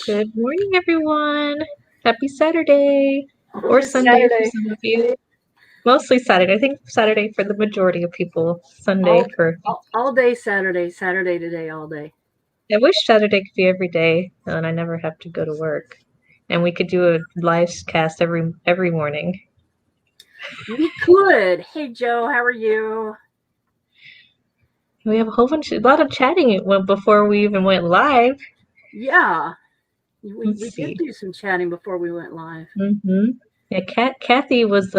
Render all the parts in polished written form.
Good morning, everyone. Happy Saturday or It is Sunday for Saturday. some of you. Mostly Saturday. I think Saturday for the majority of people. Sunday All, for. all day Saturday. Saturday today, all day. I wish Saturday could be every day, and I never have to go to work, and we could do a live cast every morning. We could. Hey, Joe, how are you? We have a lot of chatting before we even went live. Yeah, Let's we did see. do some chatting before we went live. Yeah, Kathy was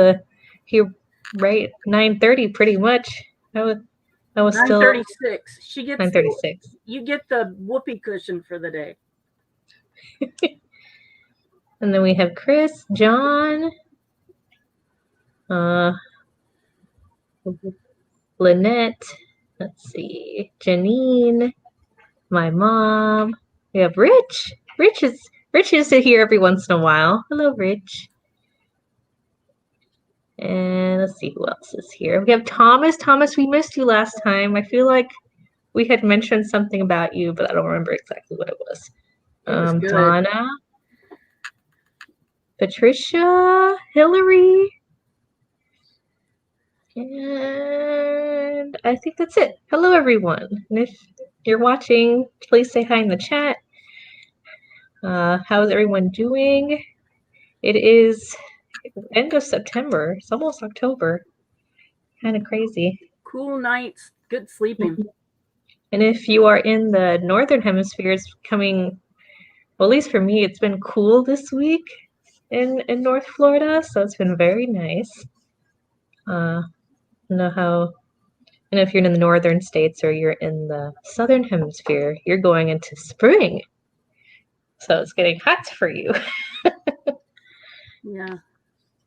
here right 9:30 pretty much. I was still 9:36. She gets 9:36. you get the whoopee cushion for the day. And then we have Chris, John, uh, Lynette, let's see, Janine, my mom. We have Rich. Rich is here every once in a while. Hello, Rich. And let's see who else is here. We have Thomas. Thomas, we missed you last time. I feel like we had mentioned something about you, but I don't remember exactly what it was. It was good. Donna, Patricia, Hillary, and I think that's it. Hello, everyone. And if you're watching, please say hi in the chat. How's everyone doing? It is end of September. It's almost October. Kind of crazy. Cool nights, good sleeping. And if you are in the Northern Hemisphere, it's coming, well, at least for me, it's been cool this week in North Florida. So it's been very nice. Know how, and if you're in the northern states or you're in the southern hemisphere, you're going into spring. So it's getting hot for you. Yeah,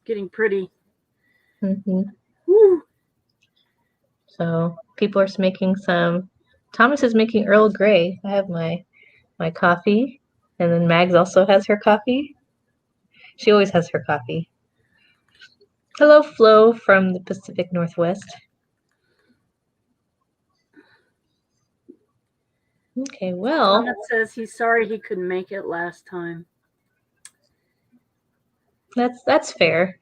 getting pretty. Mm-hmm. Woo. So people are making some. Thomas is making Earl Grey. I have my coffee, and then Mags also has her coffee. She always has her coffee. Hello, Flo from the Pacific Northwest. Okay, well. Thomas says he's sorry he couldn't make it last time. That's fair.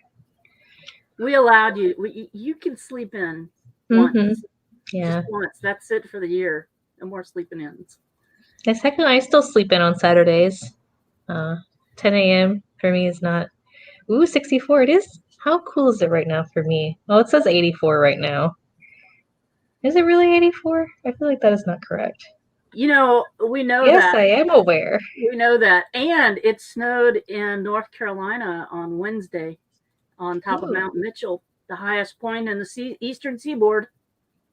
We allowed you. You can sleep in once. Mm-hmm. Yeah. Just once. That's it for the year. No more sleeping ins. I still sleep in on Saturdays. 10 a.m. for me is not. Ooh, 64. It is. How cool is it right now for me? Oh, it says 84 right now. Is it really 84? I feel like that is not correct. You know, we know yes, that. I am aware. We know that. And it snowed in North Carolina on Wednesday on top of Mount Mitchell, the highest point in the eastern seaboard.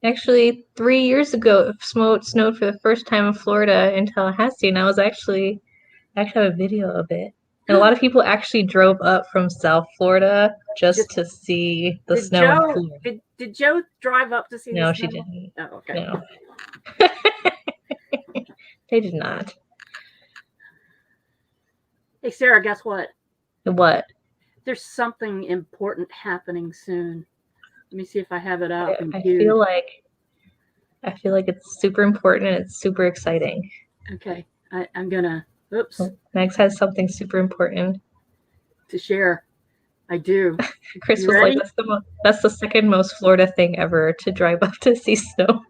Actually, 3 years ago, it snowed for the first time in Florida in Tallahassee, and I actually have a video of it. And a lot of people actually drove up from South Florida just to see the snow in Florida. Did Joe drive up to see the snow? No, she didn't. Oh, okay. No. They did not. Hey, Sarah, guess what? What? There's something important happening soon. Let me see if I have it up. I feel like it's super important and it's super exciting. Okay, I'm gonna. Oops. Max has something super important to share. I do. Chris was ready? Like, that's the second most Florida thing ever, to drive up to see snow.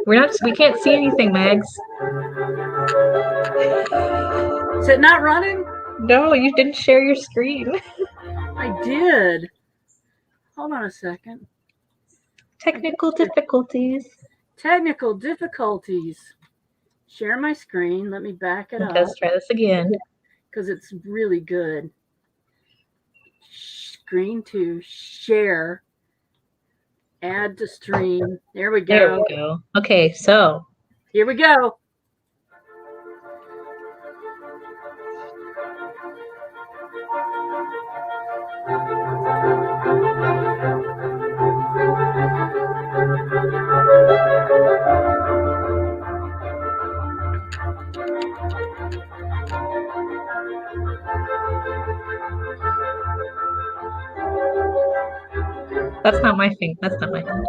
We can't see anything, Mags. Is it not running? No, you didn't share your screen. I did. Hold on a second. Technical difficulties. Technical difficulties. Share my screen. Let me back it up. Let's try this again. Because it's really good. Screen to share. Add to stream. There we go. There we go. Okay, so. Here we go. That's not my thing. That's not my thing.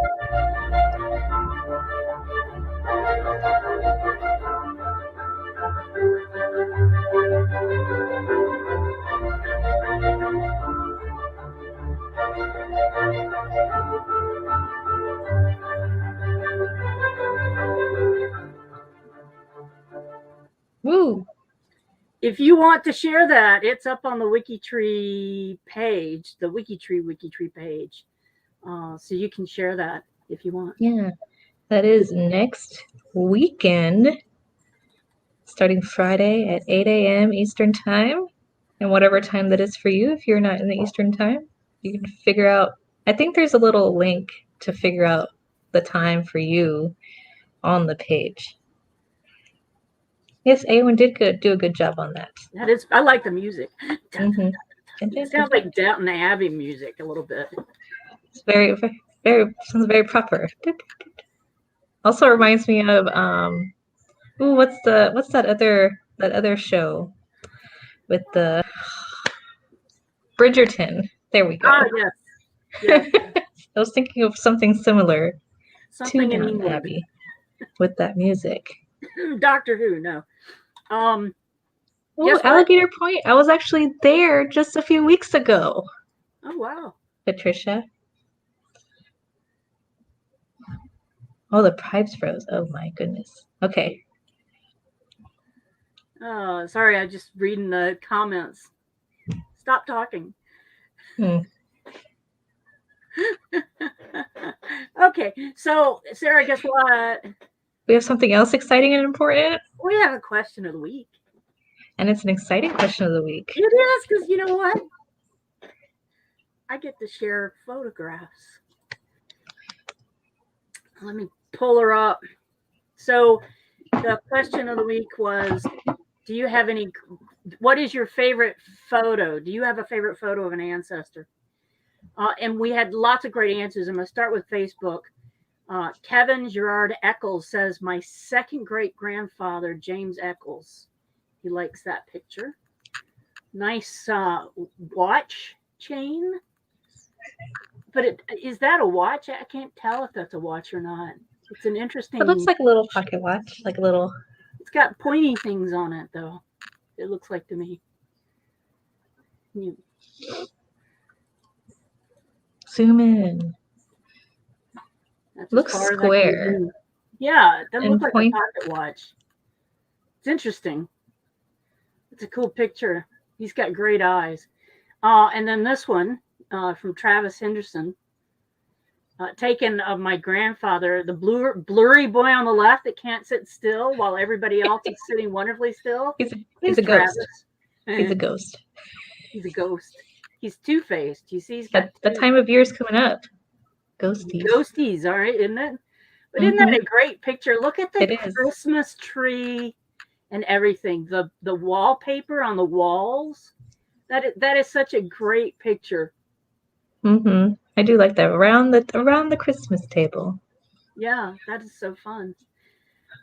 if you want to share that, it's up on the WikiTree page, the WikiTree page. So you can share that if you want. Yeah, that is next weekend, starting Friday at 8 a.m. Eastern Time, and whatever time that is for you. If you're not in the Eastern Time, you can figure out. I think there's a little link to figure out the time for you on the page. Yes, Awen did do a good job on that. That is, I like the music. Mm-hmm. It sounds like Downton Abbey music a little bit. It's very sounds very proper. Also reminds me of ooh, what's that other show with the Bridgerton? There we go. Ah, yes. I was thinking of something similar Something to in Downton England. Abbey with that music. Doctor Who, no. Oh, Alligator Point. I was actually there just a few weeks ago. Oh, wow. Patricia. Oh, the pipes froze. Oh my goodness. Okay. Oh, sorry, I'm just reading the comments. Stop talking. Okay, so Sarah, guess what? We have something else exciting and important. We have a question of the week. And it's an exciting question of the week. It is, because you know what? I get to share photographs. Let me pull her up. So the question of the week was, do you have any, what is your favorite photo? Do you have a favorite photo of an ancestor? And we had lots of great answers. I'm going to start with Facebook. Kevin Gerard Eccles says, my second great grandfather, James Eccles. He likes that picture. Nice watch chain. But is that a watch? I can't tell if that's a watch or not. It's an interesting. It looks like a little pocket watch, like a little. It's got pointy things on it, though. It looks like to me. Zoom in. That's looks square. Yeah, it doesn't look like a pocket watch. It's interesting. It's a cool picture. He's got great eyes. And then this one from Travis Henderson. Taken of my grandfather, the blurry boy on the left that can't sit still while everybody else is sitting wonderfully still. He's a ghost. He's a ghost. He's a ghost. He's two-faced. You see, he's got the time of year is coming up. Ghosties. Ghosties, all right, isn't it? But isn't that a great picture? Look at the Christmas tree and everything. The wallpaper on the walls. That is such a great picture. Mm-hmm. I do like that around the Christmas table. Yeah, that is so fun.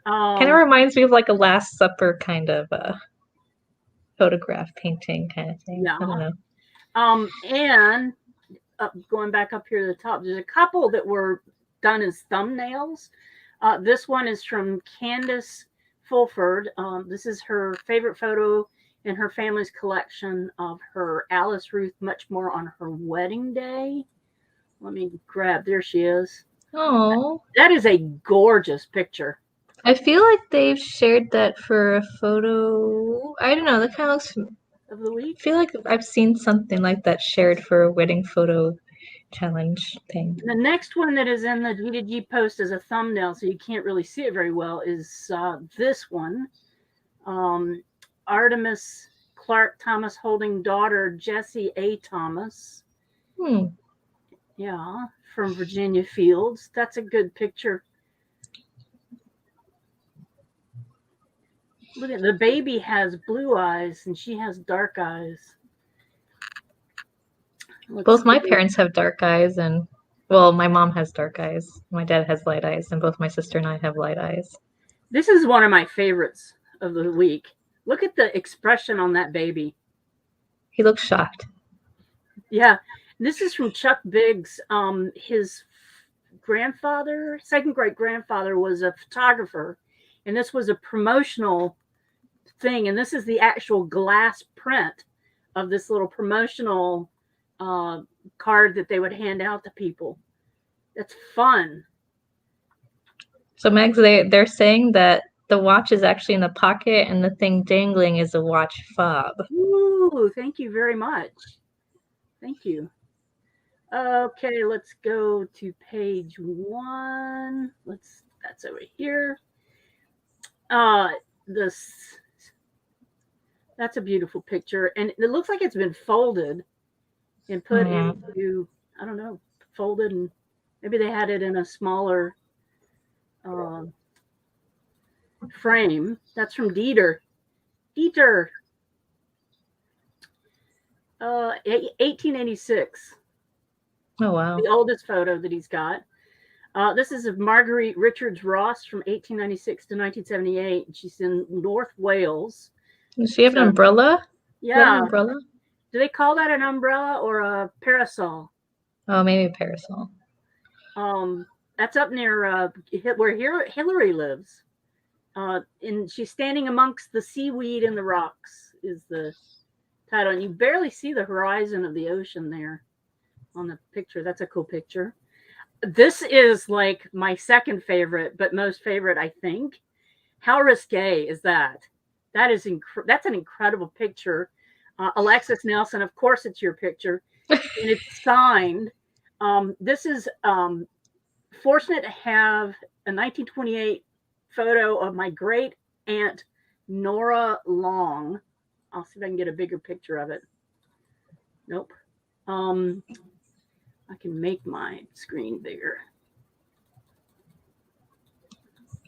Kind of reminds me of like a Last Supper kind of photograph painting kind of thing. Yeah. I don't know. And going back up here to the top, there's a couple that were done as thumbnails. This one is from Candace Fulford. This is her favorite photo in her family's collection of her Alice Ruth Muchmore on her wedding day. Let me grab. There she is. Oh, that is a gorgeous picture. I feel like they've shared that for a photo. I don't know. That kind of looks of the week. I feel like I've seen something like that shared for a wedding photo challenge thing. The next one that is in the G2G post as a thumbnail, so you can't really see it very well, is this one. Artemis Clark Thomas holding daughter Jessie A. Thomas. Yeah, from Virginia Fields. That's a good picture. Look at the baby has blue eyes and she has dark eyes. Both my parents have dark eyes, and well, my mom has dark eyes. My dad has light eyes, and both my sister and I have light eyes. This is one of my favorites of the week. Look at the expression on that baby. He looks shocked. Yeah. This is from Chuck Biggs. His grandfather, second great grandfather, was a photographer, and this was a promotional thing. And this is the actual glass print of this little promotional card that they would hand out to people. That's fun. So Mags, they're saying that the watch is actually in the pocket, and the thing dangling is a watch fob. Ooh, thank you very much. Thank you. Okay, let's go to page 1. That's over here. This That's a beautiful picture, and it looks like it's been folded and put into, I don't know, folded, and maybe they had it in a smaller frame. That's from Dieter. 1886. Oh, wow. The oldest photo that he's got. This is of Marguerite Richards Ross from 1896 to 1978. She's in North Wales. Does she have an umbrella? Yeah. An umbrella? Do they call that an umbrella or a parasol? Oh, maybe a parasol. That's up near where Hillary lives. And she's standing amongst the seaweed and the rocks is the title. And you barely see the horizon of the ocean there on the picture. That's a cool picture. This is like my second favorite, but most favorite, I think. How risque is that? That's an incredible picture. Alexis Nelson, of course, it's your picture, and it's signed. This is fortunate to have a 1928 photo of my great aunt Nora Long. I'll see if I can get a bigger picture of it. Nope. I can make my screen bigger.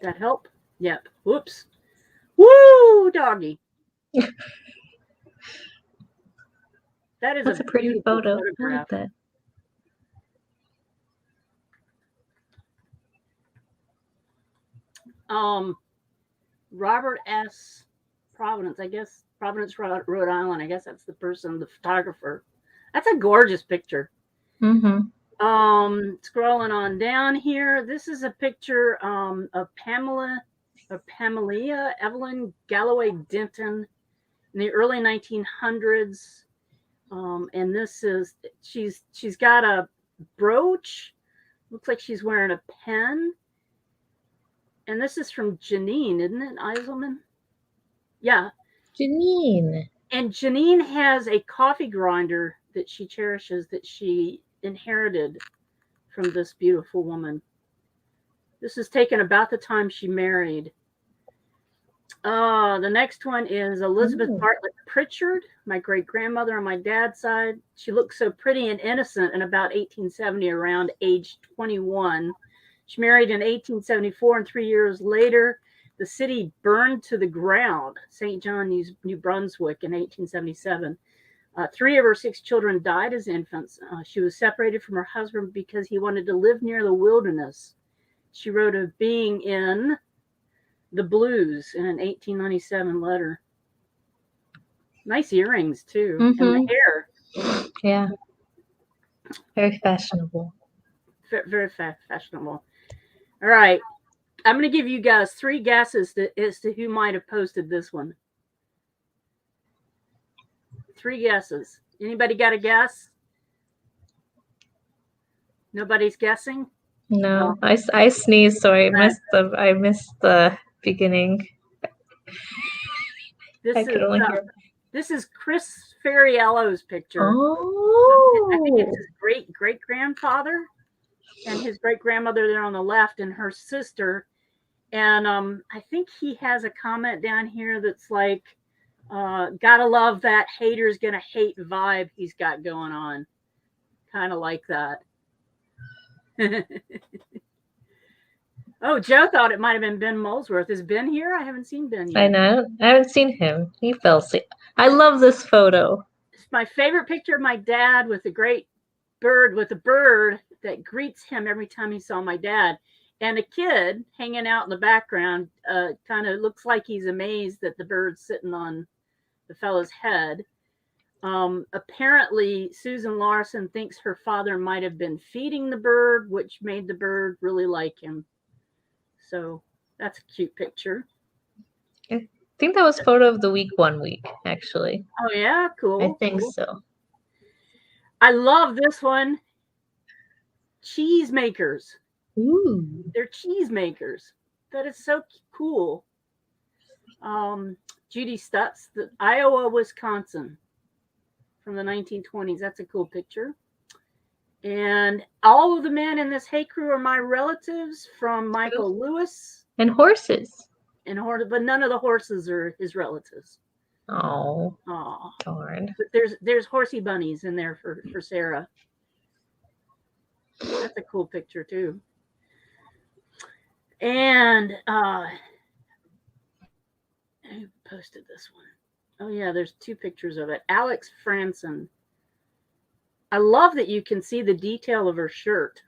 That help? Yep. Whoops. Woo, doggy. That's a pretty photo. I like that. Robert S. Providence, I guess. Providence, Rhode Island. I guess that's the person, the photographer. That's a gorgeous picture. Mm-hmm. Scrolling on down here, this is a picture of Pamela Evelyn Galloway Denton in the early 1900s. And this is she's got a brooch. Looks like she's wearing a pen. And this is from Janine, isn't it, Eiselman? Yeah. Janine. And Janine has a coffee grinder that she cherishes that she inherited from this beautiful woman. This is taken about the time she married. The next one is Elizabeth Bartlett Pritchard, my great-grandmother on my dad's side. She looked so pretty and innocent in about 1870, around age 21. She married in 1874, and 3 years later, the city burned to the ground, St. John, New Brunswick, in 1877. 3 of her 6 children died as infants. She was separated from her husband because he wanted to live near the wilderness. She wrote of being in the blues in an 1897 letter. Nice earrings, too, and the hair. Yeah. Very fashionable. Very fashionable. All right. I'm going to give you guys 3 guesses as to who might have posted this one. 3 guesses. Anybody got a guess? Nobody's guessing? No, I sneezed, so I missed the beginning. This is Chris Ferriello's picture. Oh, I think it's his great grandfather and his great grandmother there on the left, and her sister. And I think he has a comment down here that's like, gotta love that haters gonna hate vibe he's got going on. Kind of like that. Oh, Joe thought it might have been Ben Molesworth. Is Ben here? I haven't seen Ben yet. I know. I haven't seen him. He fell asleep. I love this photo. It's my favorite picture of my dad with a great bird, with a bird that greets him every time he saw my dad. And a kid hanging out in the background kind of looks like he's amazed that the bird's sitting on the fellow's head. Apparently, Susan Larson thinks her father might have been feeding the bird, which made the bird really like him. So that's a cute picture. I think that was photo of the week 1 week, actually. Oh, yeah? Cool. I think so. I love this one. Cheese makers. Ooh. They're cheese makers. That is so cool. Judy Stutz, the Iowa, Wisconsin from the 1920s. That's a cool picture. And all of the men in this hay crew are my relatives from Michael Lewis. And horses. But none of the horses are his relatives. Oh, darn. But there's horsey bunnies in there for Sarah. That's a cool picture too. And who posted this one? Oh yeah, there's two pictures of it. Alex Franson. I love that you can see the detail of her shirt.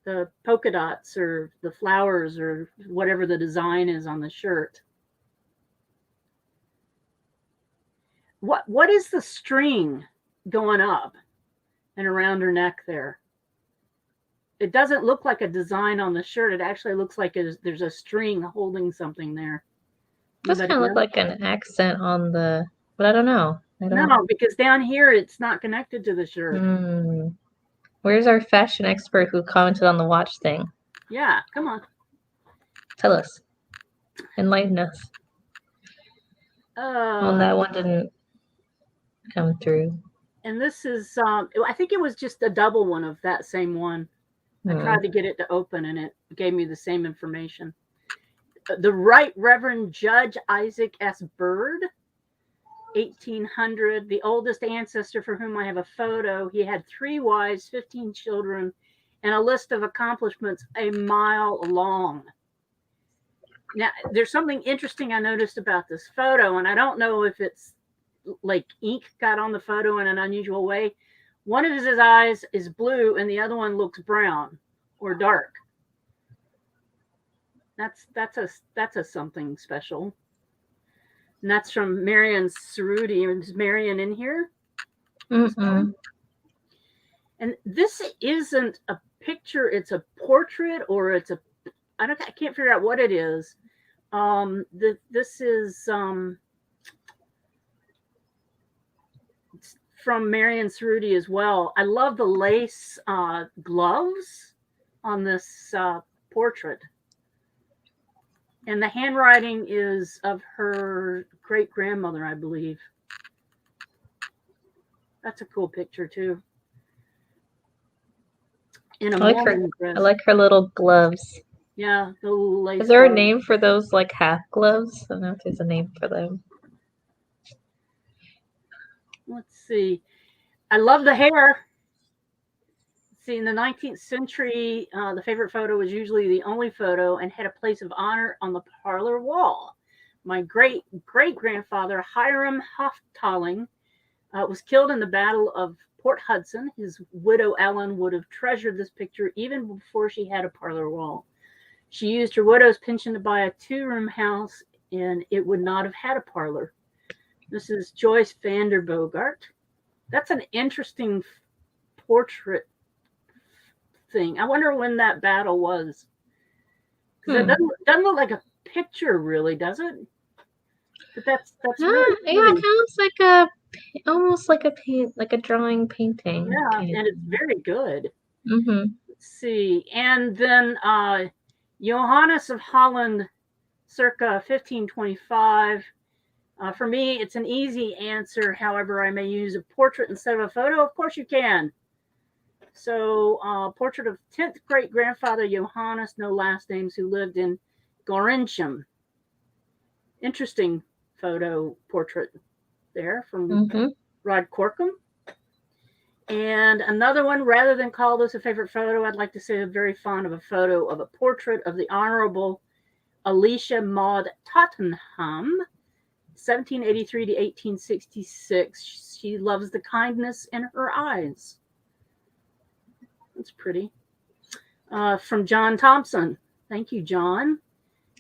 The polka dots or the flowers or whatever the design is on the shirt. What is the string going up and around her neck there? It doesn't look like a design on the shirt. It actually looks like there's a string holding something there. It does kind of look like an accent on the, but I don't know. No, because down here it's not connected to the shirt. Where's our fashion expert who commented on the watch thing? Yeah, come on. Tell us. Enlighten us. Well, that one didn't come through. And this is, I think it was just a double one of that same one. I tried to get it to open and it gave me the same information. The Right Reverend Judge Isaac S. Bird, 1800, the oldest ancestor for whom I have a photo. He had 3 wives, 15 children, and a list of accomplishments a mile long. Now, there's something interesting I noticed about this photo, and I don't know if it's like ink got on the photo in an unusual way. One of his eyes is blue and the other one looks brown or dark. That's a something special. And that's from Marion Cerruti. Is Marion in here? Mm-mm. And this isn't a picture, it's a portrait, or it's I can't figure out what it is. This is from Marion Cerruti as well. I love the lace gloves on this portrait. And the handwriting is of her great-grandmother, I believe. That's a cool picture, too. I like her little gloves. Yeah, the lace. Is there a name for those, like, half gloves? I don't know if there's a name for them. Let's see. I love the hair. See, in the 19th century, the favorite photo was usually the only photo and had a place of honor on the parlor wall. My great-great-grandfather, Hiram Hoftalling, was killed in the Battle of Port Hudson. His widow, Ellen, would have treasured this picture even before she had a parlor wall. She used her widow's pension to buy a 2-room house, and it would not have had a parlor. This is Joyce Vander Bogart. That's an interesting portrait thing. I wonder when that battle was. Because it doesn't look like a picture, really, does it? But that's really yeah, it kind of looks like almost like a drawing painting. Yeah, and it's very good. Mm-hmm. Let's see, and then Johannes of Holland, circa 1525. For me, it's an easy answer. However, I may use a portrait instead of a photo. Of course you can. So, portrait of 10th great-grandfather Johannes, no last names, who lived in Gorincham. Interesting portrait there from Rod Corkum. And another one, rather than call this a favorite photo, I'd like to say I'm very fond of a photo of a portrait of the Honorable Alicia Maud Tottenham, 1783 to 1866. She loves the kindness in her eyes. That's pretty. From John Thompson. Thank you, John.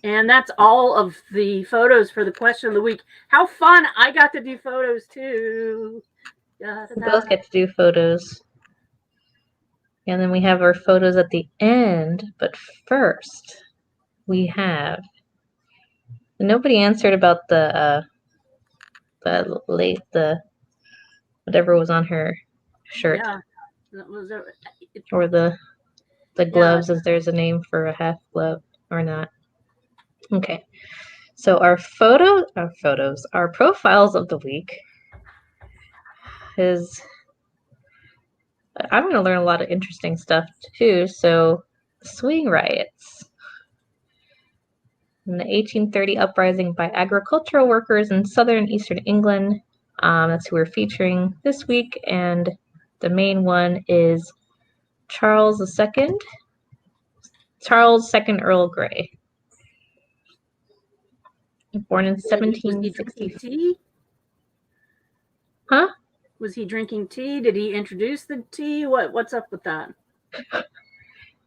And that's all of the photos for the question of the week. How fun. I got to do photos too. We both get to do photos. And then we have our photos at the end. But first, we have... Nobody answered about the whatever was on her shirt. Yeah. That was or the gloves, as there's a name for a half glove or not. Okay. So our profiles of the week is, I'm going to learn a lot of interesting stuff too. So, swing riots. In the 1830 uprising by agricultural workers in southern and eastern England. That's who we're featuring this week. And the main one is Charles II. Charles II Earl Grey. Born in 1760. Huh? Was he drinking tea? Did he introduce the tea? What's up with that?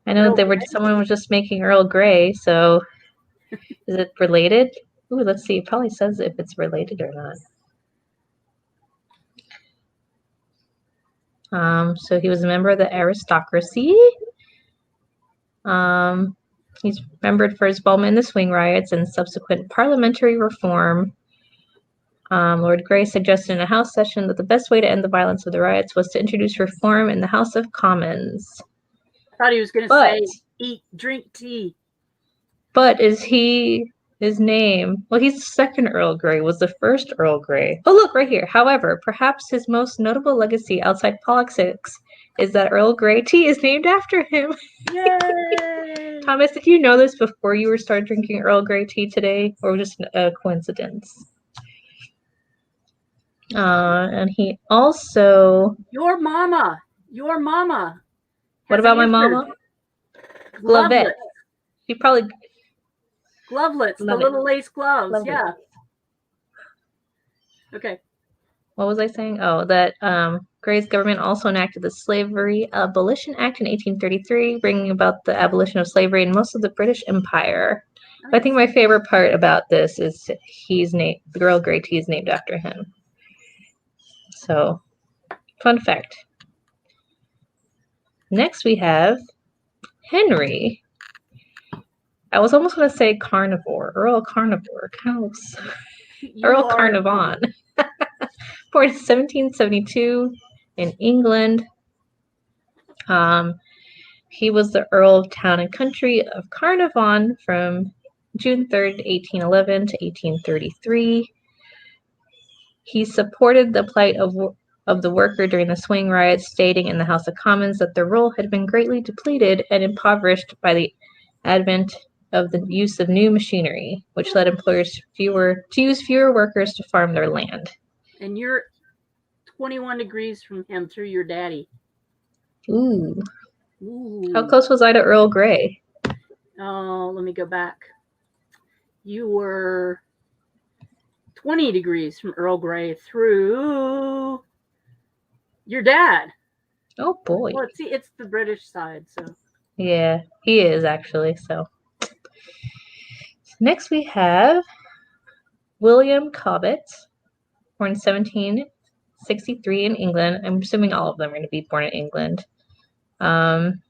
I know someone was just making Earl Grey, so is it related? Ooh, let's see. It probably says if it's related or not. So he was a member of the aristocracy. He's remembered for his involvement in the swing riots and subsequent parliamentary reform. Lord Grey suggested in a House session that the best way to end the violence of the riots was to introduce reform in the House of Commons. I thought he was going to say, drink tea. But is his name? Well, he's the second Earl Grey, was the first Earl Grey. Oh, look, right here. However, perhaps his most notable legacy outside politics is that Earl Grey tea is named after him. Yay! Thomas, did you know this before you started drinking Earl Grey tea today, or just a coincidence? And he also... Your mama. What about my mama? Glovelets. She probably... Glovelets, the little lace gloves, yeah. Okay. What was I saying? Oh, that Grey's government also enacted the Slavery Abolition Act in 1833, bringing about the abolition of slavery in most of the British Empire. Nice. I think my favorite part about this is Earl Grey tea is named after him. So, fun fact. Next we have Henry. I was almost going to say carnivore. Earl Carnivore. Counts. Earl Carnarvon. Born in 1772 in England. He was the Earl of Town and Country of Carnarvon from June 3rd, 1811 to 1833. He supported the plight of the worker during the swing riots, stating in the House of Commons that their role had been greatly depleted and impoverished by the advent of the use of new machinery, which led employers to use fewer workers to farm their land. And you're 21 degrees from him through your daddy. Ooh. How close was I to Earl Grey? Oh, let me go back. You were 20 degrees from Earl Grey through your dad. Oh, boy. Well, see, it's the British side, so. Yeah, he is actually, so. Next we have William Cobbitt, born in 1763 in England. I'm assuming all of them are going to be born in England. And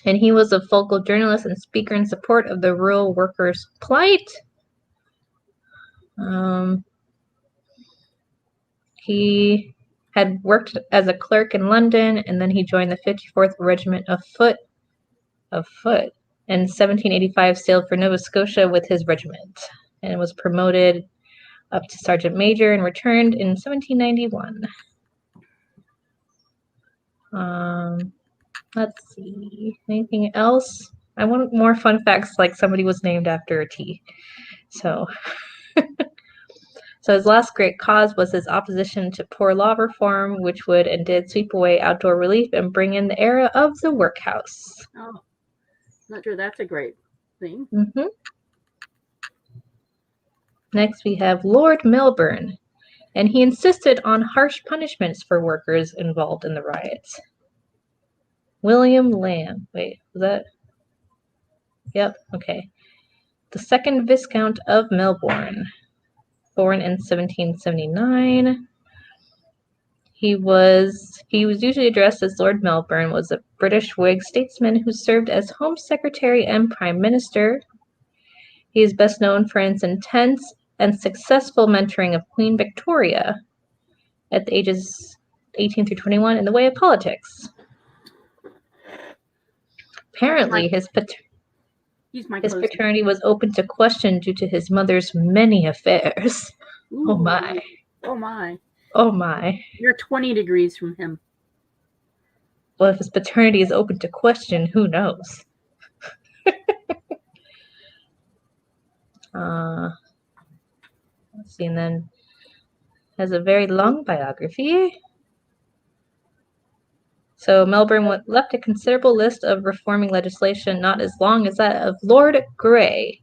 he was a vocal journalist and speaker in support of the rural workers' plight. He had worked as a clerk in London, and then he joined the 54th Regiment of Foot. In 1785, sailed for Nova Scotia with his regiment, and was promoted up to sergeant major and returned in 1791. Let's see. Anything else? I want more fun facts, like somebody was named after a tea. So, his last great cause was his opposition to poor law reform, which would and did sweep away outdoor relief and bring in the era of the workhouse. Oh, not sure that's a great thing. Mm-hmm. Next, we have Lord Milburn, and he insisted on harsh punishments for workers involved in the riots. William Lamb. Wait, was that? Yep, okay. The second Viscount of Milburn, born in 1779. He was usually addressed as Lord Milburn, was a British Whig statesman who served as Home Secretary and Prime Minister. He is best known for his intense and successful mentoring of Queen Victoria at the ages 18 through 21 in the way of politics. Apparently, He's my His closest. paternity was open to question due to his mother's many affairs. Ooh, Oh my. Oh my. Oh my. You're 20 degrees from him. Well, if his paternity is open to question, who knows? Let's see, and then has a very long biography. So Milburn left a considerable list of reforming legislation, not as long as that of Lord Grey,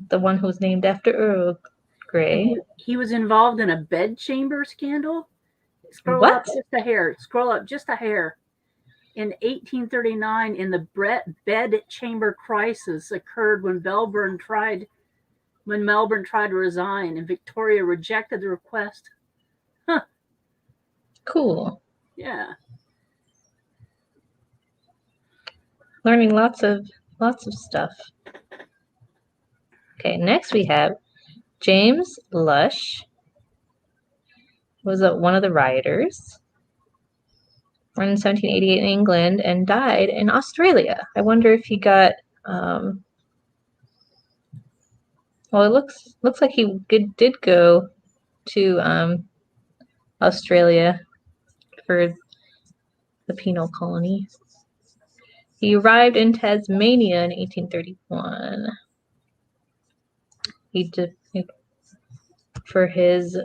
the one who was named after Earl Grey. He was involved in a bedchamber scandal. Scroll What? up just a hair. Scroll up just a hair. In 1839, in the bedchamber crisis occurred when Melbourne tried to resign, and Victoria rejected the request. Huh. Cool. Yeah. Learning lots of stuff. Okay, next we have James Lush. Was one of the rioters. Born in 1788 in England and died in Australia. I wonder if he got. Well, it looks like he did go to Australia for the penal colony. He arrived in Tasmania in 1831. He did for his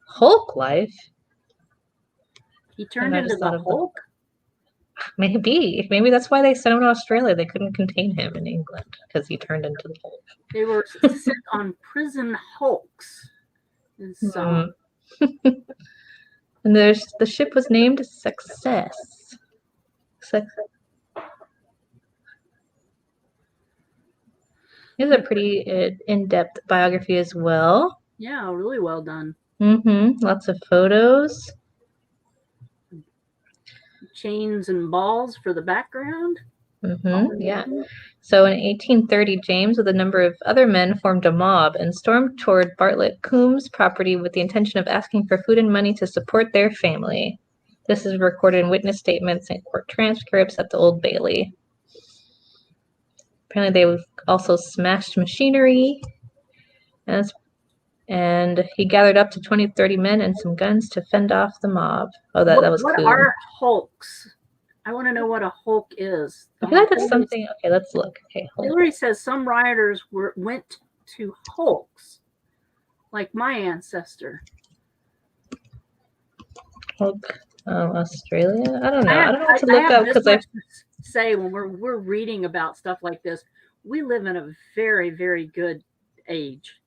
Hulk life. He turned into the Hulk? Maybe that's why they sent him to Australia. They couldn't contain him in England because he turned into the Hulk. They were sent on prison hulks. And so. And the ship was named Success. It's a pretty in-depth biography as well. Yeah, really well done. Lots of photos. Chains and balls for the background. Yeah. So in 1830, James, with a number of other men, formed a mob and stormed toward Bartlett Coombs' property with the intention of asking for food and money to support their family. This is recorded in witness statements and court transcripts at the Old Bailey. Apparently, they also smashed machinery, and he gathered up to 20 to 30 men and some guns to fend off the mob. Oh, that was cool. What are hulks? I want to know what a hulk is. I feel like that's something. Okay, let's look. Okay, Hillary says some rioters went to hulks, like my ancestor. Hulk, Australia. I don't know. I don't know what to look up because I say when we're reading about stuff like this, we live in a very, very good age.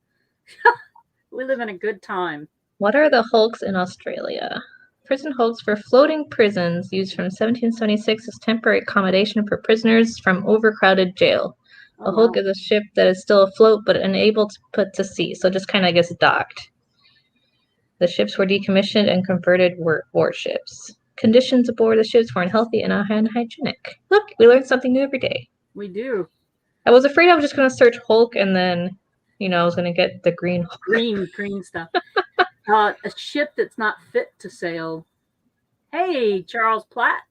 We live in a good time. What are the hulks in Australia? Prison hulks were floating prisons used from 1776 as temporary accommodation for prisoners from overcrowded jail. A hulk is a ship that is still afloat but unable to put to sea, so just kind of gets docked. The ships were decommissioned and converted warships. Conditions aboard the ships were unhealthy and unhygienic. Look, we learn something new every day. We do. I was afraid I was just going to search Hulk and then, I was going to get the green Hulk. Green stuff. A ship that's not fit to sail. Hey, Charles Platt.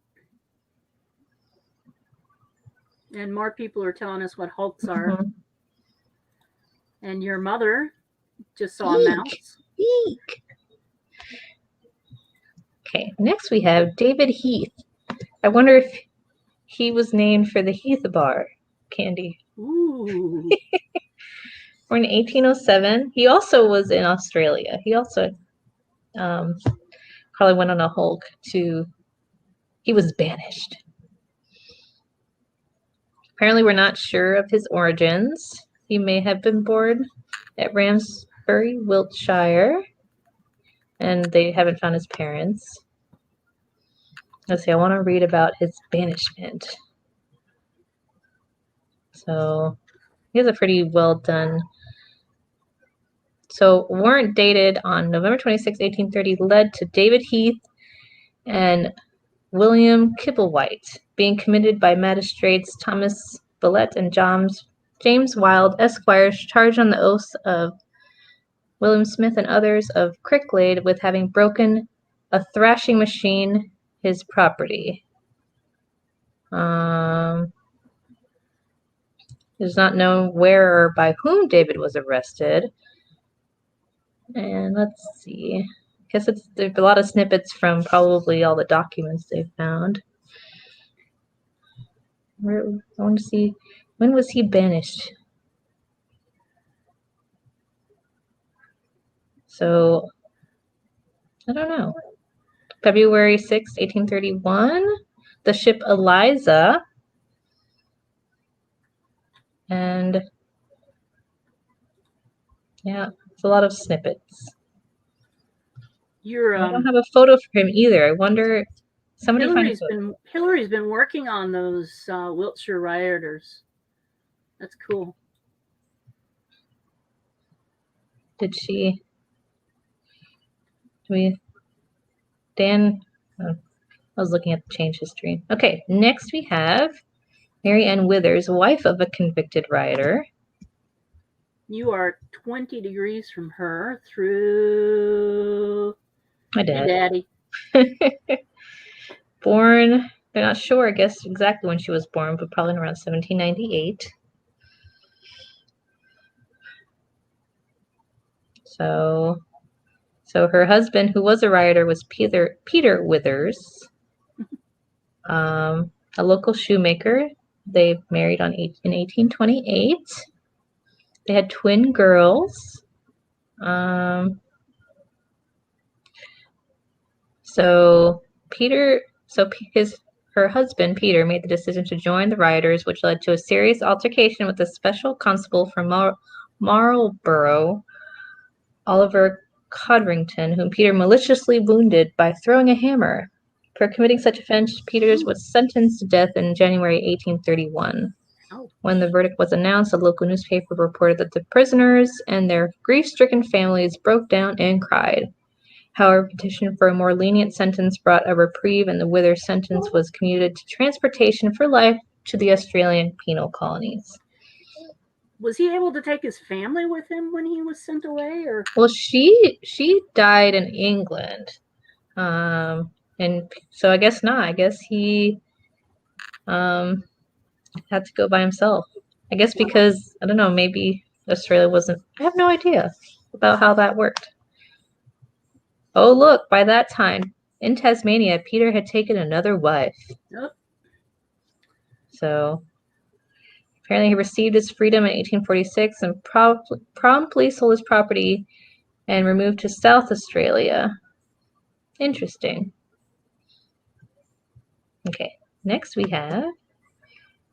And more people are telling us what hulks are. And your mother just saw a mouse. Eek. Okay, next we have David Heath. I wonder if he was named for the Heath bar candy. Ooh. Born in 1807. He also was in Australia. He also probably went on a hulk he was banished. Apparently, we're not sure of his origins. He may have been born at Ramsbury, Wiltshire, and they haven't found his parents. Let's see, I want to read about his banishment. So, he has a pretty well done. So, warrant dated on November 26, 1830, led to David Heath and William Kibblewhite being committed by magistrates Thomas Billett and James Wild, Esquires, charged on the oaths of William Smith and others of Cricklade with having broken a thrashing machine, his property. It is not known where or by whom David was arrested. And let's see. I guess there's a lot of snippets from probably all the documents they found. I want to see, when was he banished? So, I don't know. February 6, 1831, the ship Eliza. And yeah, it's a lot of snippets. I don't have a photo for him either. I wonder, somebody Hillary's been working on those Wiltshire rioters. That's cool. Did she? Dan? Oh, I was looking at the change history. Okay, next we have Mary Ann Withers, wife of a convicted rioter. You are 20 degrees from her through My dad. Daddy. Born, they're not sure, I guess, exactly when she was born, but probably around 1798. So her husband, who was a rioter, was Peter Withers, a local shoemaker. They married in 1828. They had twin girls. Her husband, Peter, made the decision to join the rioters, which led to a serious altercation with the special constable from Marlborough, Oliver Codrington, whom Peter maliciously wounded by throwing a hammer. For committing such offense, Peters was sentenced to death in January 1831. When the verdict was announced, a local newspaper reported that the prisoners and their grief-stricken families broke down and cried. However, a petition for a more lenient sentence brought a reprieve, and the Withers sentence was commuted to transportation for life to the Australian penal colonies. Was he able to take his family with him when he was sent away, or? Well, she died in England, and so I guess not. I guess he had to go by himself. I guess because I don't know. Maybe Australia wasn't. I have no idea about how that worked. Oh, look! By that time, in Tasmania, Peter had taken another wife. Yep. So apparently he received his freedom in 1846 and promptly sold his property and removed to South Australia. Interesting. Okay, next we have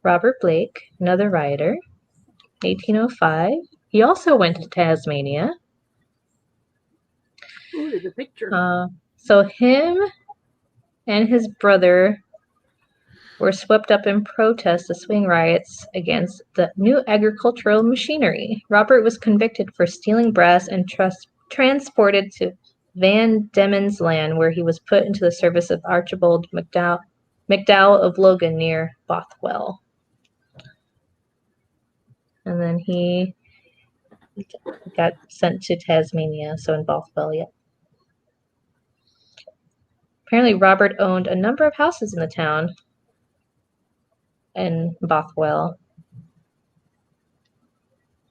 Robert Blake, another rioter, 1805. He also went to Tasmania. Ooh, there's a picture. So him and his brother were swept up in protest of swing riots against the new agricultural machinery. Robert was convicted for stealing brass and transported to Van Diemen's Land, where he was put into the service of Archibald McDowell of Logan near Bothwell. And then he got sent to Tasmania, so in Bothwell, yeah. Apparently Robert owned a number of houses in the town in Bothwell.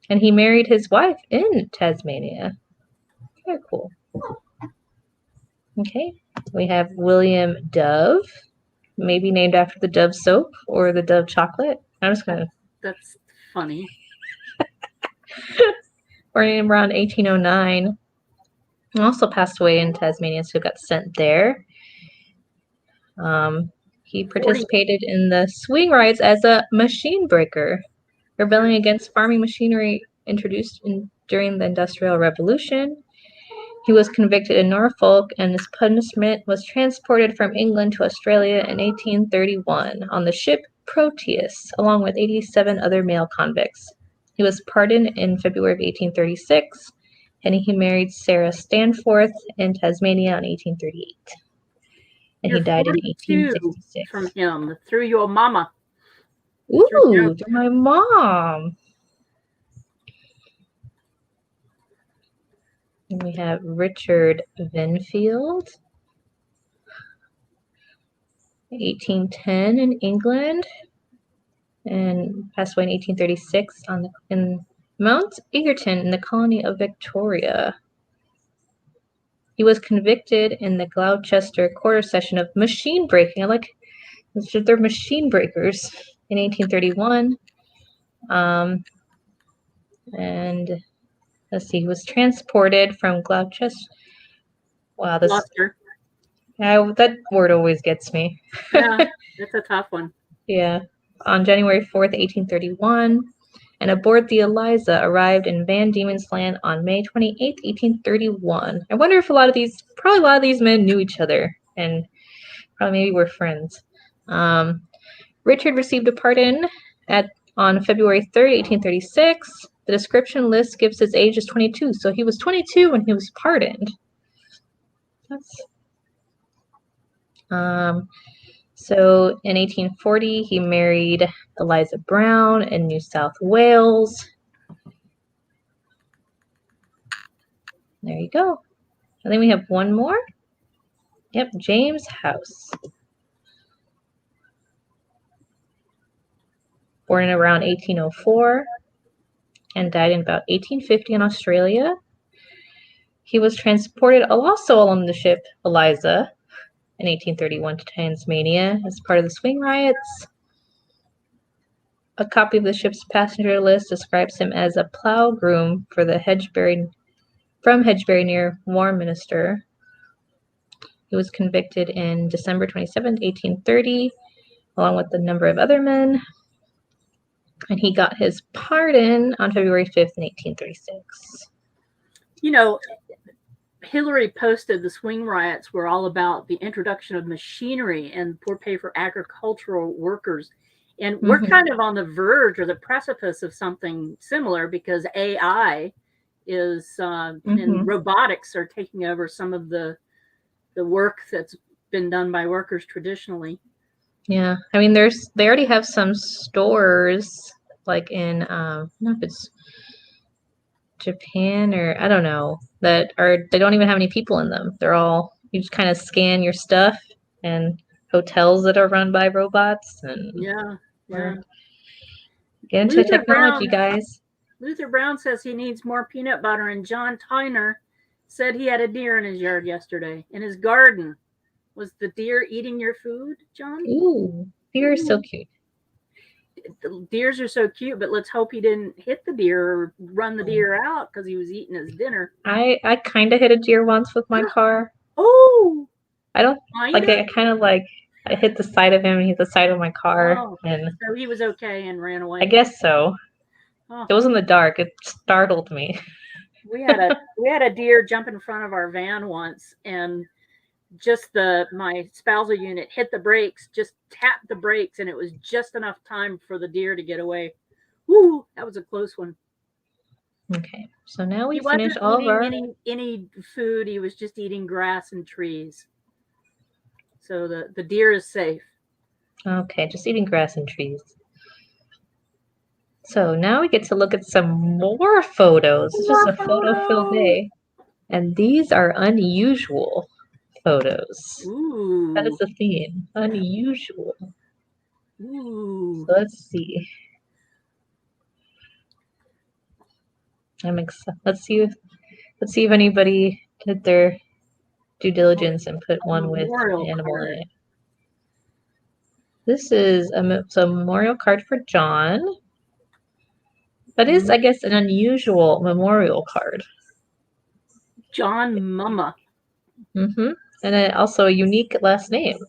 And he married his wife in Tasmania. Very cool. Okay, we have William Dove, maybe named after the Dove soap or the Dove chocolate. I'm just gonna. That's funny. Born around 1809. Also passed away in Tasmania, so got sent there. He participated in the swing riots as a machine breaker, rebelling against farming machinery introduced during the Industrial Revolution. He was convicted in Norfolk, and his punishment was transported from England to Australia in 1831 on the ship Proteus, along with 87 other male convicts. He was pardoned in February of 1836, and he married Sarah Stanforth in Tasmania in 1838. And he died in 1866. From him, through your mama. Ooh, through my mom. And we have Richard Venfield, 1810 in England. and passed away in 1836 in Mount Egerton in the colony of Victoria. He was convicted in the Gloucester Quarter Session of machine breaking. They're machine breakers in 1831. And let's see, he was transported from Gloucester. Wow, Gloucester. That word always gets me. Yeah, it's a tough one. Yeah. On January 4th, 1831, and aboard the Eliza arrived in Van Diemen's Land on May 28th, 1831. I wonder if a lot of these men knew each other and probably maybe were friends. Richard received a pardon on February 3rd, 1836. The description list gives his age as 22, so he was 22 when he was pardoned. So in 1840, he married Eliza Brown in New South Wales. There you go. And then we have one more. Yep, James House. Born in around 1804 and died in about 1850 in Australia. He was transported also on the ship Eliza in 1831 to Tasmania as part of the swing riots. A copy of the ship's passenger list describes him as a plough groom for the from Hedgesbury near Warminster. He was convicted in December 27, 1830, along with a number of other men. And he got his pardon on February 5th in 1836. You know, Hillary posted the swing riots were all about the introduction of machinery and poor pay for agricultural workers. And we're kind of on the verge or the precipice of something similar because AI is and robotics are taking over some of the work that's been done by workers traditionally. Yeah, I mean, they already have some stores like in I don't know if it's Japan or I don't know they don't even have any people in them. You just kind of scan your stuff, and hotels that are run by robots. And yeah. Get into Luther technology, guys. Luther Brown says he needs more peanut butter, and John Tyner said he had a deer in his yard yesterday, in his garden. Was the deer eating your food, John? Ooh, deer is so cute. The deers are so cute, but let's hope he didn't hit the deer or run the deer out because he was eating his dinner. I kind of hit a deer once with my car. Oh! I don't like it. I hit the side of him and hit the side of my car. And so he was okay and ran away. I guess so. Oh. It was in the dark. It startled me. We had a deer jump in front of our van once, and just my spousal unit hit the brakes, just tapped the brakes, and it was just enough time for the deer to get away. Woo! That was a close one. Okay, so now we finished all of our any food. He was just eating grass and trees. So the deer is safe. Okay, just eating grass and trees. So now we get to look at some more photos. It's just a photo-filled day. And these are unusual photos. Ooh. That is the theme. Unusual. Ooh. So let's see. I'm excited. Let's see if anybody did their due diligence and put one with an animal in it. This is a memorial card for John. That is, I guess, an unusual memorial card. John Mama. And then also a unique last name.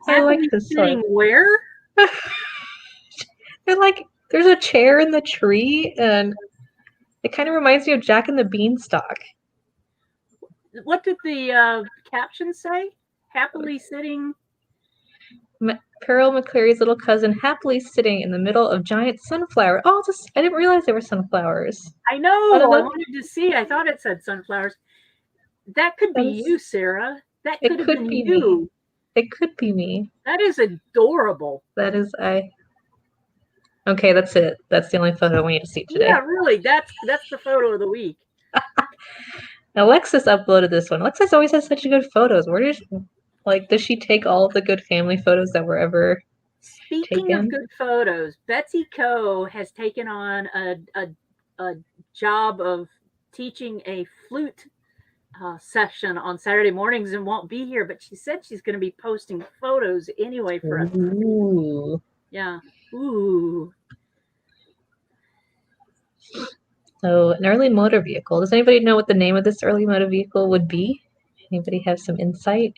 I like this one. Where? They're like, there's a chair in the tree, and it kind of reminds me of Jack and the Beanstalk. What did the caption say? Happily sitting. Pearl McCleary's little cousin happily sitting in the middle of giant sunflower. Oh, I didn't realize there were sunflowers. I know. I wanted to see. I thought it said sunflowers. That could be you, Sarah. That could have been you. Me. It could be me. That is adorable. That is Okay, that's it. That's the only photo we need to see today. Yeah, really. That's the photo of the week. Alexis uploaded this one. Alexis always has such good photos. Does she take all of the good family photos that were ever Speaking of taken? good photos, Betsy Coe has taken on a job of teaching a flute session on Saturday mornings and won't be here, but she said she's going to be posting photos anyway for us. Ooh. Yeah. Ooh. So, an early motor vehicle. Does anybody know what the name of this early motor vehicle would be? Anybody have some insight?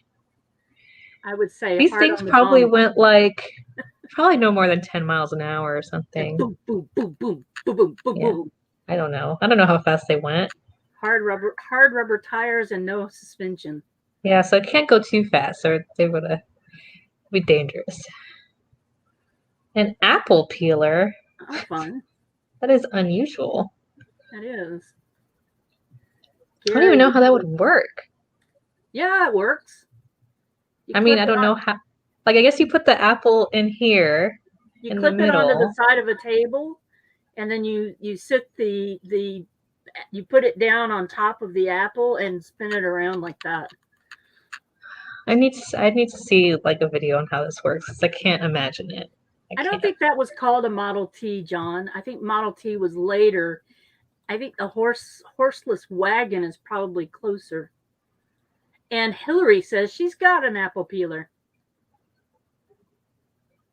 I would say These hard things on the probably bum. went probably no more than 10 miles an hour or something. Boom, boom, boom, boom, boom, boom, boom, Yeah. boom. I don't know. I don't know how fast they went. Hard rubber tires and no suspension. Yeah, so it can't go too fast or they would be dangerous. An apple peeler? Oh, fun. That is unusual. That is. I don't even know how that would work. Yeah, it works. I mean, I don't know how. Like, I guess you put the apple in here You in the clip it onto the middle. side of a table, and then you sit you put it down on top of the apple and spin it around like that. I need to see like a video on how this works because I can't imagine it. I don't think that was called a Model T, John. I think Model T was later. I think the horseless wagon is probably closer. And Hillary says she's got an apple peeler.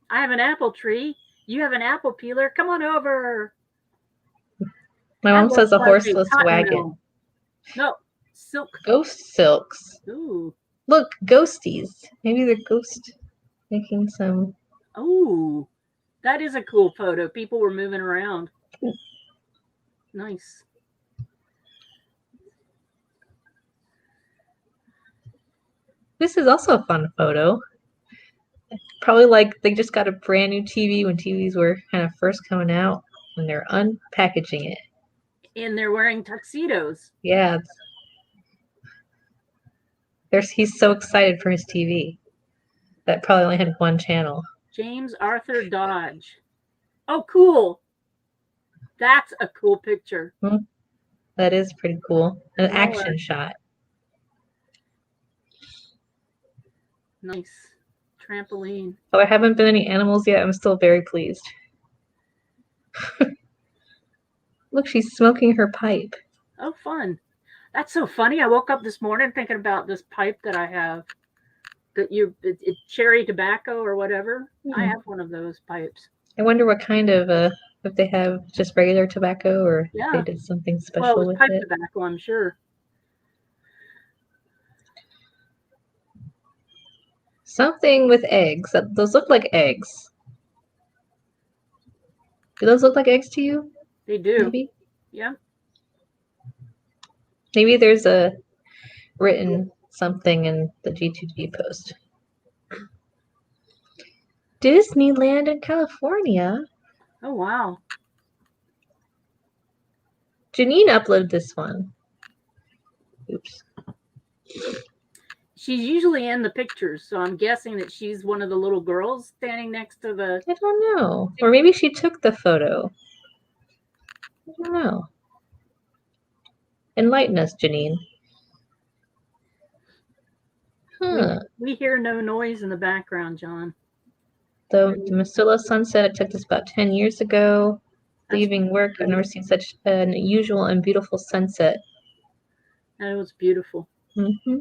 I have an apple tree. You have an apple peeler. Come on over. My mom says a horseless wagon. Mill. No, silk. Ghost silks. Ooh. Look, ghosties. Maybe they're ghost making some. Ooh, that is a cool photo. People were moving around. Nice. This is also a fun photo. Probably like they just got a brand new TV when TVs were kind of first coming out and they're unpackaging it. And they're wearing tuxedos. Yeah. He's so excited for his TV. That probably only had one channel. James Arthur Dodge. Oh, cool. That's a cool picture. That is pretty cool. An action shot. Nice. Trampoline. Oh, there haven't been any animals yet. I'm still very pleased. Look, she's smoking her pipe. Oh, fun. That's so funny. I woke up this morning thinking about this pipe that I have. It's cherry tobacco or whatever. I have one of those pipes. I wonder what kind of if they have just regular tobacco or if they did something special with pipe it. Tobacco, I'm sure. Something with eggs. Those look like eggs. Do those look like eggs to you? They do. Maybe? Yeah. Maybe there's a written something in the G2G post. Disneyland in California. Oh, wow. Janine uploaded this one. Oops. She's usually in the pictures, so I'm guessing that she's one of the little girls standing next to the... I don't know. Or maybe she took the photo. I don't know. Enlighten us, Janine. Huh. We hear no noise in the background, John. The Missoula sunset, I took this about 10 years ago. Leaving work, I've never seen such an unusual and beautiful sunset. That was beautiful. Mm-hmm.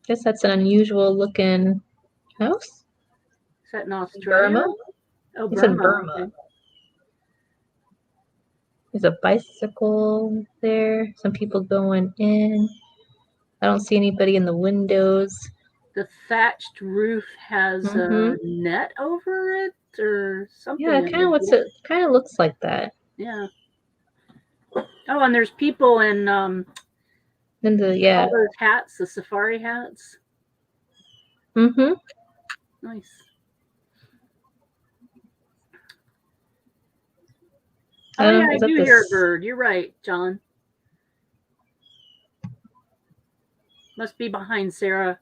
Guess that's an unusual looking house. Is that in Australia? Burma? Oh, it's Burma. in Burma. Okay. There's a bicycle there. Some people going in. I don't see anybody in the windows. The thatched roof has a net over it or something. Yeah, it kind of looks like that. Yeah. Oh, and there's people in all those hats, the safari hats. Mm-hmm. Nice. Oh, yeah, I do hear a bird. You're right, John. Must be behind Sarah.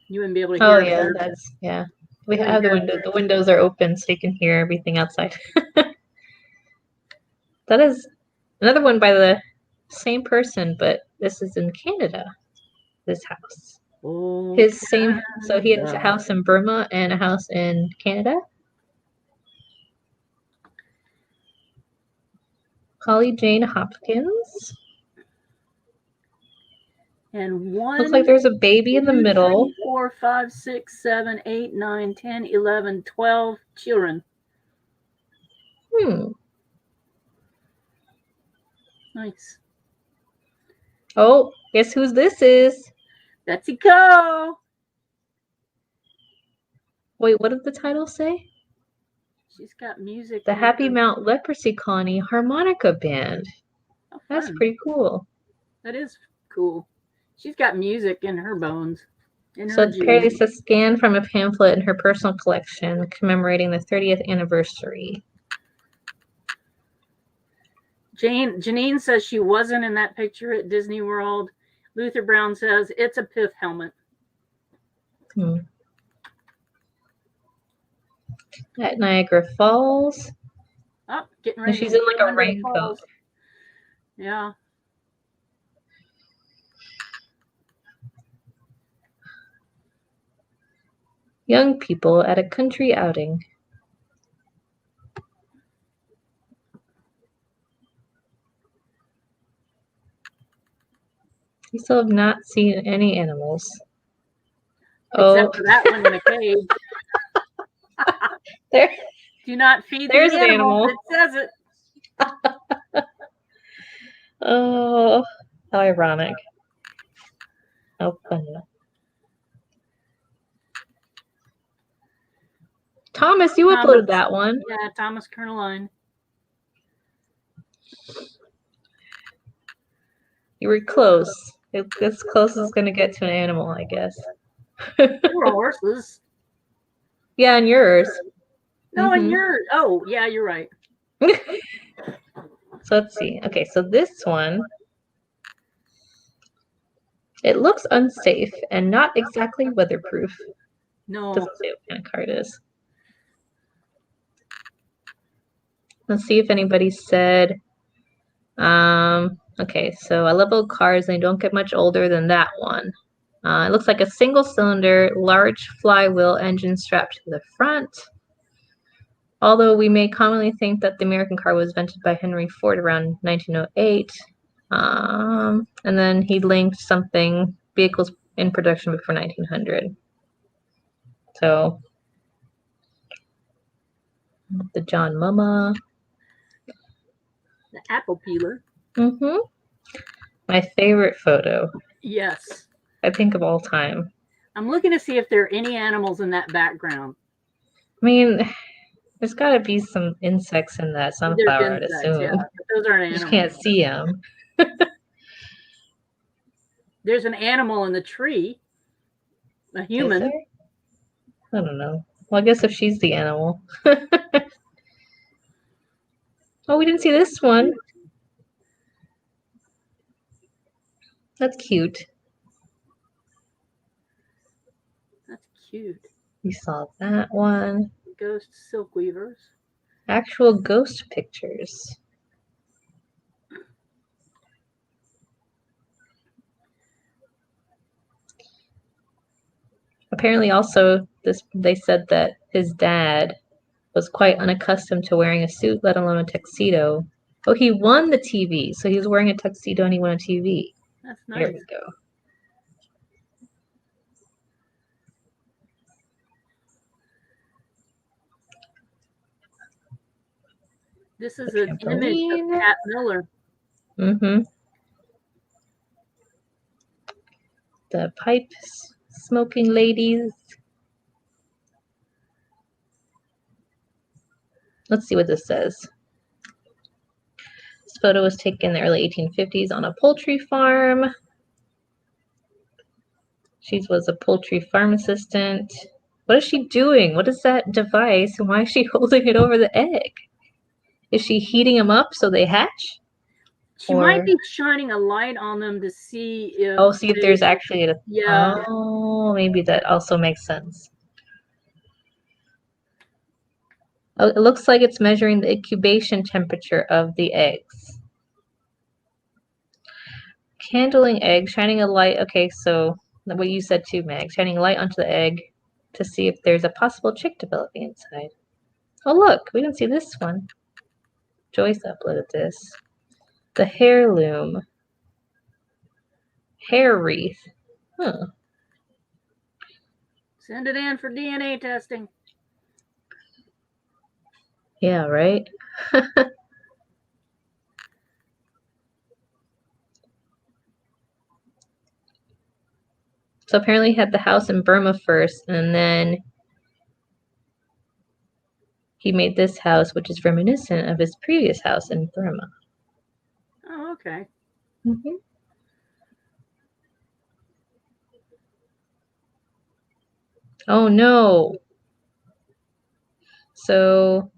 You wouldn't be able to hear. Oh, yeah, we have the window. The windows are open so you can hear everything outside. That is another one by the same person, but this is in Canada. This house. Oh, His same. So he has a Canada. house in Burma and a house in Canada. Holly Jane Hopkins. And one. Looks like there's a baby in the middle. 3, 4, 5, 6, 7, 8, 9, 10, 11, 12 children. Nice. Oh, guess whose this is? Betsy Co. Wait, what did the title say? She's got music. The Happy Mount Leprosy Colony Harmonica Band. Oh, that's pretty cool. That is cool. She's got music in her bones. So apparently it's a scan from a pamphlet in her personal collection commemorating the 30th anniversary. Janine says she wasn't in that picture at Disney World. Luther Brown says it's a pith helmet. At Niagara Falls. Oh, getting ready. And she's in like a raincoat. Yeah. Young people at a country outing. You still have not seen any animals. Except for that one in a cage. There. Do not feed There's the animal. It says it. Oh, how ironic. How funny. Thomas, you uploaded that one. Yeah, Thomas Kerneline. You were close. It's as close as it's going to get to an animal, I guess. There were horses. Yeah, and yours. No, and yours. Oh, yeah, you're right. So let's see. Okay, so this one, it looks unsafe and not exactly weatherproof. No. Doesn't say what kind of car it is. Let's see if anybody said, okay, so I love old cars. They don't get much older than that one. It looks like a single-cylinder, large flywheel engine strapped to the front. Although we may commonly think that the American car was invented by Henry Ford around 1908. And then he linked something, vehicles in production before 1900. So, the John Mama. The apple peeler. My favorite photo. Yes. I think of all time. I'm looking to see if there are any animals in that background. I mean, there's got to be some insects in that sunflower, I'd assume. Yeah, those aren't animals. You can't see them. There's an animal in the tree. A human. I don't know. Well, I guess if she's the animal. Oh, we didn't see this one. That's cute. That's cute. You saw that one. Ghost silk weavers. Actual ghost pictures. Apparently also they said that his dad was quite unaccustomed to wearing a suit, let alone a tuxedo. Oh, he won the TV, so he was wearing a tuxedo and he won a TV. That's nice. There we go. This is an image of Pat Miller. The pipe smoking ladies. Let's see what this says. This photo was taken in the early 1850s on a poultry farm. She was a poultry farm assistant. What is she doing? What is that device? And why is she holding it over the egg? Is she heating them up so they hatch? She might be shining a light on them to see if... Oh, see if there's actually a... Yeah. Oh, maybe that also makes sense. Oh, it looks like it's measuring the incubation temperature of the eggs. Candling egg, shining a light. Okay, so what you said too, Meg. Shining a light onto the egg to see if there's a possible chick developing inside. Oh, look, we didn't see this one. Joyce uploaded this. The heirloom. Hair wreath. Huh. Send it in for DNA testing. Yeah, right? So apparently he had the house in Burma first, and then he made this house, which is reminiscent of his previous house in Burma. Oh, okay. Mm-hmm. Oh no! So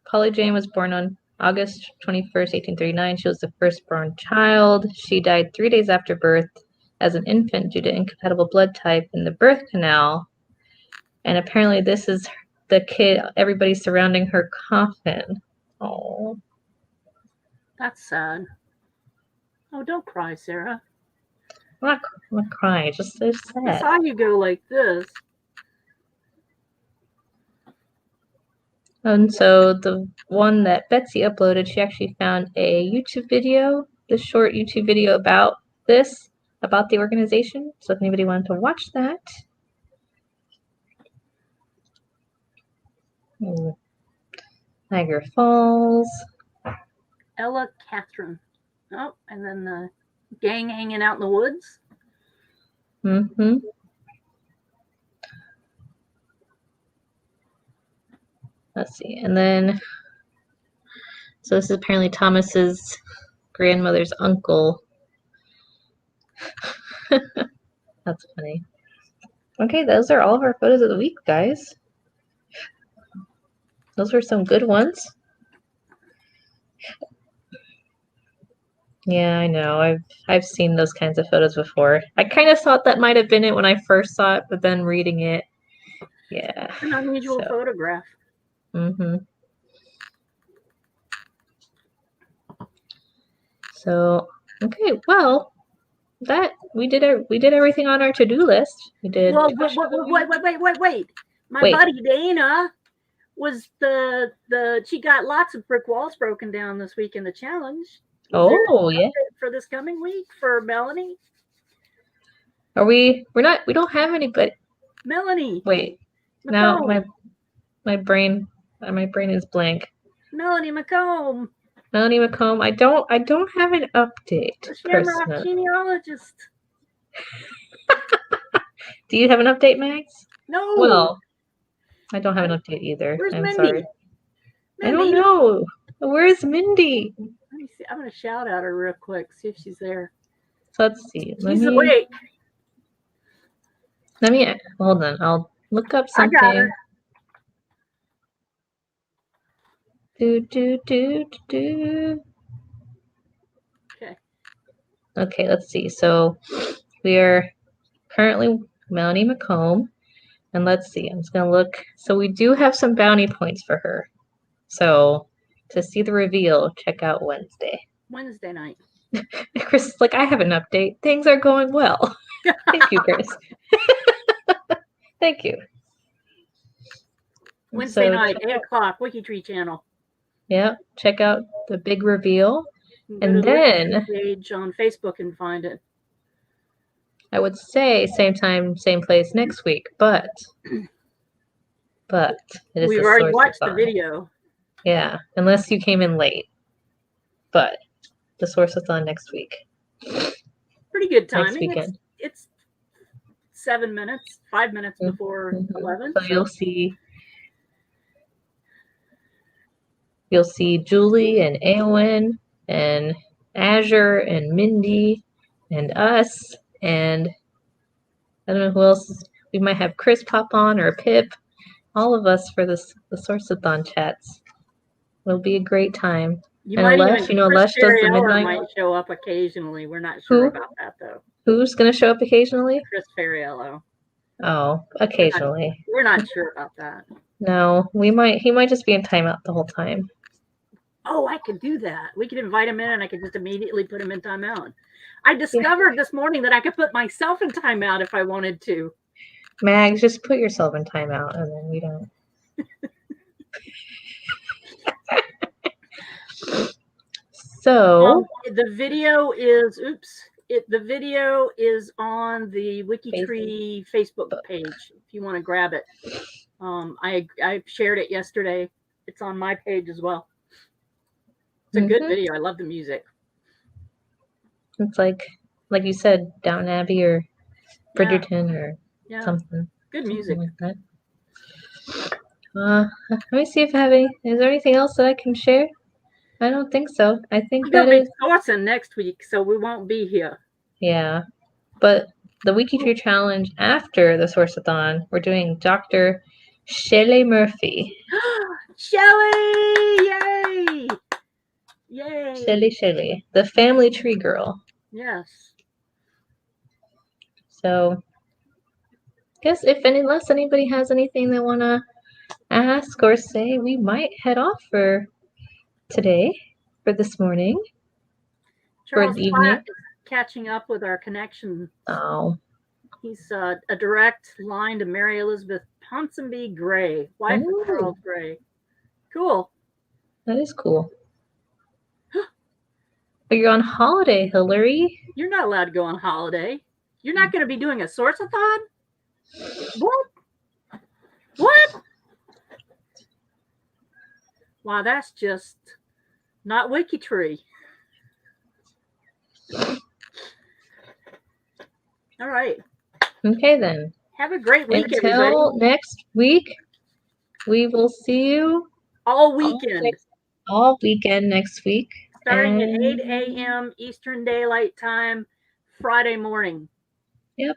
Polly Jane was born on August 21st, 1839. She was the firstborn child. She died 3 days after birth as an infant due to incompatible blood type in the birth canal. And apparently this is the kid, everybody surrounding her coffin. Oh. That's sad. Oh, don't cry, Sarah. I'm not crying. It's just so sad. I saw you go like this. And so the one that Betsy uploaded, she actually found a YouTube video, this short YouTube video about this, about the organization. So if anybody wanted to watch that. Niagara Falls. Ella Catherine. Oh, and then the gang hanging out in the woods. Mm-hmm. Let's see. And then, so this is apparently Thomas's grandmother's uncle. That's funny. Okay, those are all of our photos of the week, guys. Those were some good ones. Yeah, I know. I've seen those kinds of photos before. I kind of thought that might have been it when I first saw it, but then reading it, yeah. An unusual photograph. Mm-hmm. So, okay, well, that we did everything on our to-do list. We did. Well, wait. My buddy Dana was she got lots of brick walls broken down this week in the challenge. Yeah. For this coming week for Melanie. We don't have anybody. Melanie. Wait. McComb. Now my brain is blank. Melanie McComb. Melanie McComb. I don't have an update. The Shamrock genealogist. Do you have an update, Max? No. Well, I don't have an update either. Where's I'm Mindy? sorry. Mindy? I don't know. Where's Mindy? Let me see. I'm gonna shout out her real quick. See if she's there. So let's see. She's awake. Let me hold on. I'll look up something. I got her. Okay, let's see. So we are currently Melanie McComb. And let's see. I'm just going to look. So we do have some bounty points for her. So to see the reveal, check out Wednesday. Wednesday night. Chris is like, I have an update. Things are going well. Thank you, Chris. Thank you. Wednesday night, 8 o'clock, WikiTree channel. Yeah, check out the big reveal. And then page on Facebook and find it. I would say same time, same place next week, but it is we've already watched the video. Yeah, unless you came in late. But the source-a-thon next week. Pretty good timing. Next weekend. It's 7 minutes, 5 minutes before 11. So you'll see Julie and Aowen and Azure and Mindy and us and I don't know who else. We might have Chris pop on or Pip. All of us for the source-a-thon chats. It'll be a great time. And Lush, Lush does the midnight. Might show up occasionally. We're not sure about that though. Who's going to show up occasionally? Chris Ferriello. Oh, occasionally. We're not sure about that. No, he might just be in timeout the whole time. Oh, I could do that. We could invite him in and I could just immediately put him in timeout. I discovered this morning that I could put myself in timeout if I wanted to. Mags, just put yourself in timeout and then you don't. So the video is the video is on the WikiTree Facebook page if you want to grab it. I shared it yesterday. It's on my page as well. It's a good video. I love the music. It's like you said, Downton Abbey or Bridgerton or something. Good music. Like that. Let me see if I have any. Is there anything else that I can share? I don't think so. I think that is sourcing next week, so we won't be here. Yeah, but the WikiTree challenge after the Source-a-thon, we're doing Dr. Shelley Murphy. Shelley! Yay! Yay! Shelley, the family tree girl. Yes. So, I guess unless anybody has anything they want to ask or say, we might head off for today, for this morning, Charles for the evening. Platt is catching up with our connection. Oh. He's a direct line to Mary Elizabeth Ponsonby Gray, wife of Charles Gray. Cool. That is cool. But you're on holiday, Hillary. You're not allowed to go on holiday. You're not going to be doing a Source-a-thon? What? Wow, that's just not WikiTree. All right. Okay, then. Have a great week, Until everybody. Next week, we will see you all weekend. All weekend next week. Starting at 8 a.m. Eastern Daylight Time, Friday morning. Yep.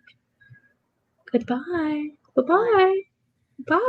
Goodbye. Bye-bye. Bye.